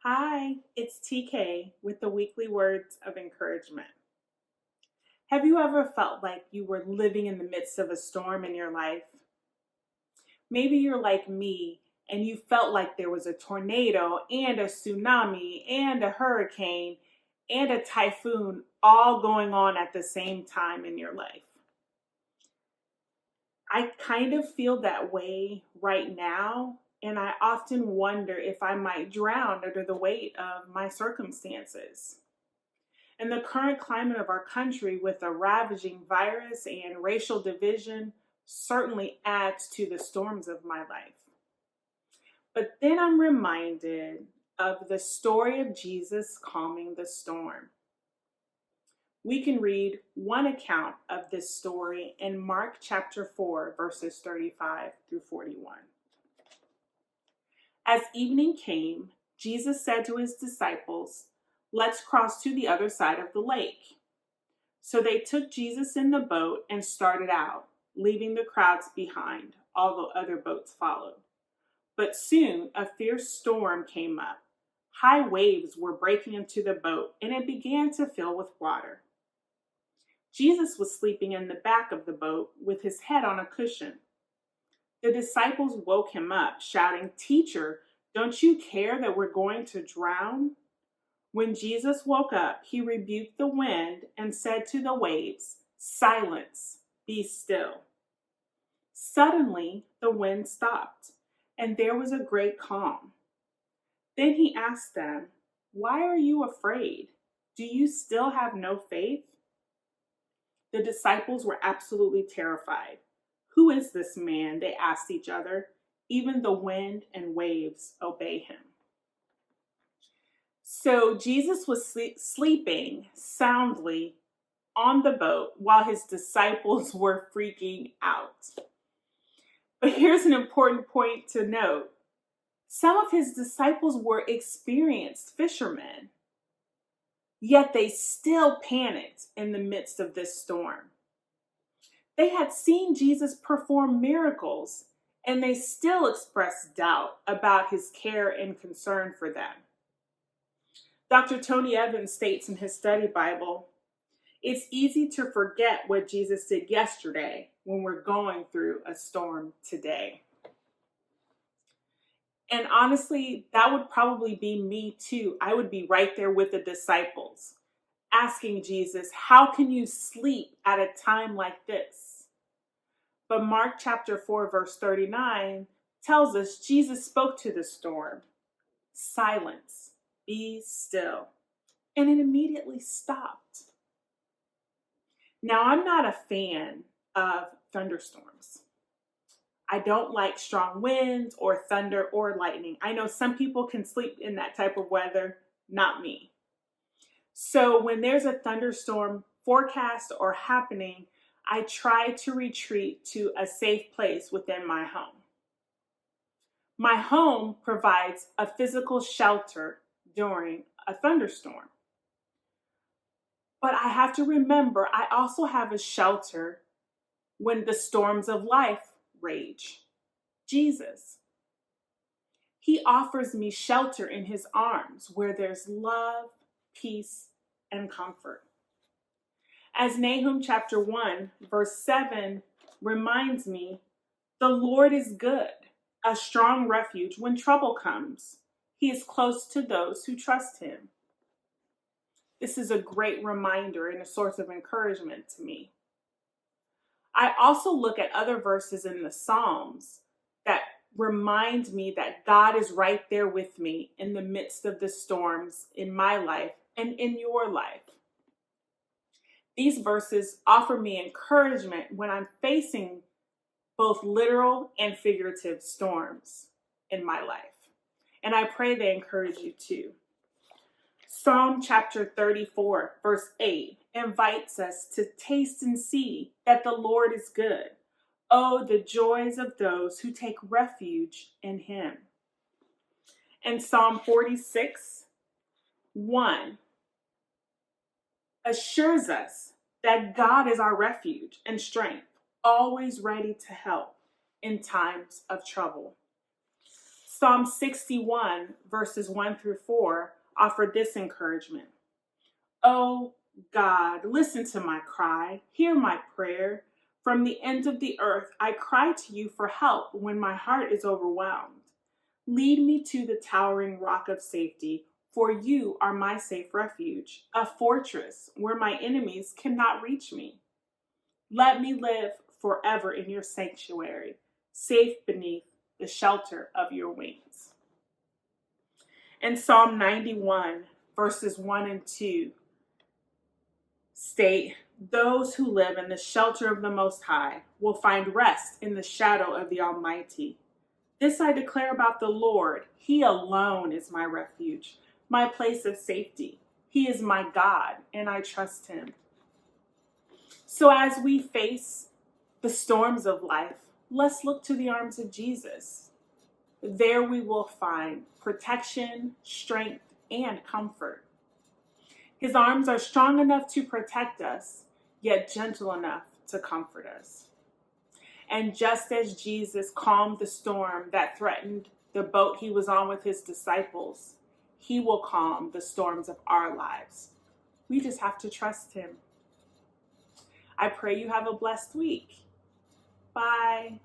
Hi, it's TK with the weekly words of encouragement. Have you ever felt like you were living in the midst of a storm in your life? Maybe you're like me and you felt like there was a tornado and a tsunami and a hurricane and a typhoon all going on at the same time in your life. I kind of feel that way right now, and I often wonder if I might drown under the weight of my circumstances. And the current climate of our country, with a ravaging virus and racial division, certainly adds to the storms of my life. But then I'm reminded of the story of Jesus calming the storm. We can read one account of this story in Mark chapter 4, verses 35 through 41. As evening came, Jesus said to his disciples, "Let's cross to the other side of the lake." So they took Jesus in the boat and started out, leaving the crowds behind, although other boats followed. But soon a fierce storm came up. High waves were breaking into the boat, and it began to fill with water. Jesus was sleeping in the back of the boat with his head on a cushion. The disciples woke him up, shouting, "Teacher, don't you care that we're going to drown?" When Jesus woke up, he rebuked the wind and said to the waves, "Silence, be still." Suddenly, the wind stopped, and there was a great calm. Then he asked them, "Why are you afraid? Do you still have no faith?" The disciples were absolutely terrified. "Who is this man?" they asked each other. "Even the wind and waves obey him." So Jesus was sleeping soundly on the boat while his disciples were freaking out. But here's an important point to note. Some of his disciples were experienced fishermen, yet they still panicked in the midst of this storm. They had seen Jesus perform miracles, and they still expressed doubt about his care and concern for them. Dr. Tony Evans states in his study Bible, "It's easy to forget what Jesus did yesterday when we're going through a storm today." And honestly, that would probably be me too. I would be right there with the disciples, asking Jesus, "How can you sleep at a time like this?" But Mark chapter 4, verse 39 tells us Jesus spoke to the storm, "Silence, be still." And it immediately stopped. Now, I'm not a fan of thunderstorms. I don't like strong winds or thunder or lightning. I know some people can sleep in that type of weather, not me. So when there's a thunderstorm forecast or happening, I try to retreat to a safe place within my home. My home provides a physical shelter during a thunderstorm. But I have to remember, I also have a shelter when the storms of life rage. Jesus. He offers me shelter in his arms where there's love, peace, and comfort. As Nahum chapter 1, verse 7 reminds me, "The Lord is good, a strong refuge when trouble comes. He is close to those who trust him." This is a great reminder and a source of encouragement to me. I also look at other verses in the Psalms that remind me that God is right there with me in the midst of the storms in my life and in your life. These verses offer me encouragement when I'm facing both literal and figurative storms in my life. And I pray they encourage you too. Psalm chapter 34, verse 8 invites us to taste and see that the Lord is good. Oh, the joys of those who take refuge in him. And Psalm 46, 1 assures us that God is our refuge and strength, always ready to help in times of trouble. Psalm 61, verses 1 through 4, offer this encouragement. Oh God, listen to my cry, hear my prayer. From the end of the earth, I cry to you for help when my heart is overwhelmed. Lead me to the towering rock of safety, for you are my safe refuge, a fortress where my enemies cannot reach me. Let me live forever in your sanctuary, safe beneath the shelter of your wings. And Psalm 91, verses 1 and 2 state, those who live in the shelter of the Most High will find rest in the shadow of the Almighty. This I declare about the Lord. He alone is my refuge, my place of safety. He is my God, and I trust him. So as we face the storms of life, let's look to the arms of Jesus. There we will find protection, strength, and comfort. His arms are strong enough to protect us, yet gentle enough to comfort us. And just as Jesus calmed the storm that threatened the boat he was on with his disciples, he will calm the storms of our lives. We just have to trust him. I pray you have a blessed week. Bye.